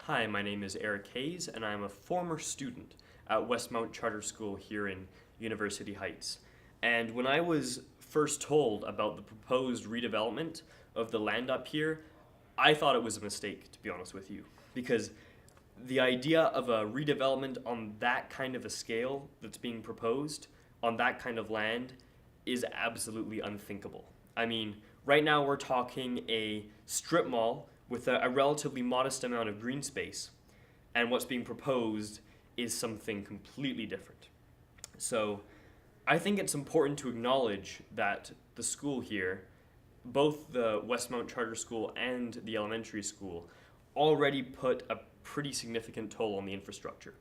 Hi, my name is Eric Hayes, and I'm a former student at Westmount Charter School here in University Heights. And when I was first told about the proposed redevelopment of the land up here, I thought it was a mistake, to be honest with you, because the idea of a redevelopment on that kind of a scale that's being proposed on that kind of land is absolutely unthinkable. I mean, right now we're talking a strip mall with a relatively modest amount of green space, and what's being proposed is something completely different. So I think it's important to acknowledge that the school here, both the Westmount Charter School and the elementary school, already put a pretty significant toll on the infrastructure.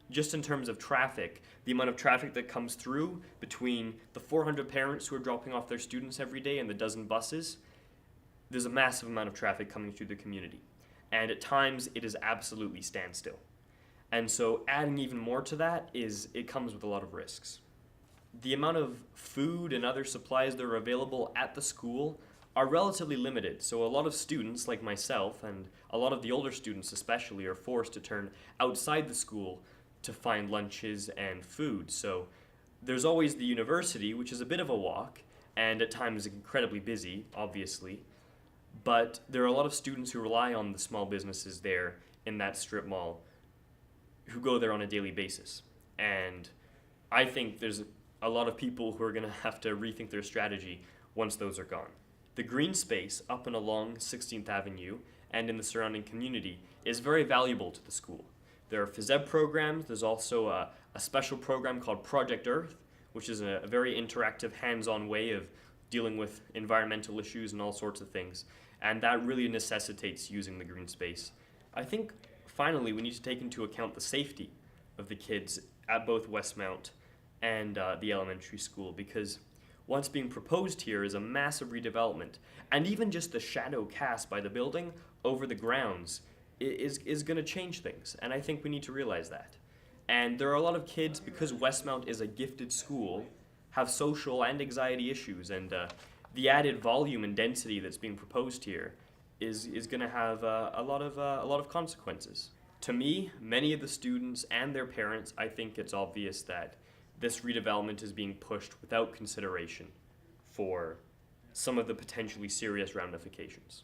Just in terms of traffic, the amount of traffic that comes through between the 400 parents who are dropping off their students every day and the dozen buses, there's a massive amount of traffic coming through the community. And at times, it is absolutely standstill. And so adding even more to that is it comes with a lot of risks. The amount of food and other supplies that are available at the school are relatively limited. So a lot of students, like myself, and a lot of the older students especially, are forced to turn outside the school to find lunches and food. So there's always the university, which is a bit of a walk, and at times incredibly busy, obviously. But there are a lot of students who rely on the small businesses there in that strip mall who go there on a daily basis. And I think there's a lot of people who are going to have to rethink their strategy once those are gone. The green space up and along 16th Avenue and in the surrounding community is very valuable to the school. There are phys ed programs. There's also a special program called Project Earth, which is a very interactive, hands-on way of dealing with environmental issues and all sorts of things. And that really necessitates using the green space. I think, finally, we need to take into account the safety of the kids at both Westmount and the elementary school, because what's being proposed here is a massive redevelopment. And even just the shadow cast by the building over the grounds is going to change things. And I think we need to realize that. And there are a lot of kids, because Westmount is a gifted school, have social and anxiety issues, and the added volume and density that's being proposed here is going to have a lot of consequences. To me, many of the students and their parents, I think it's obvious that this redevelopment is being pushed without consideration for some of the potentially serious ramifications.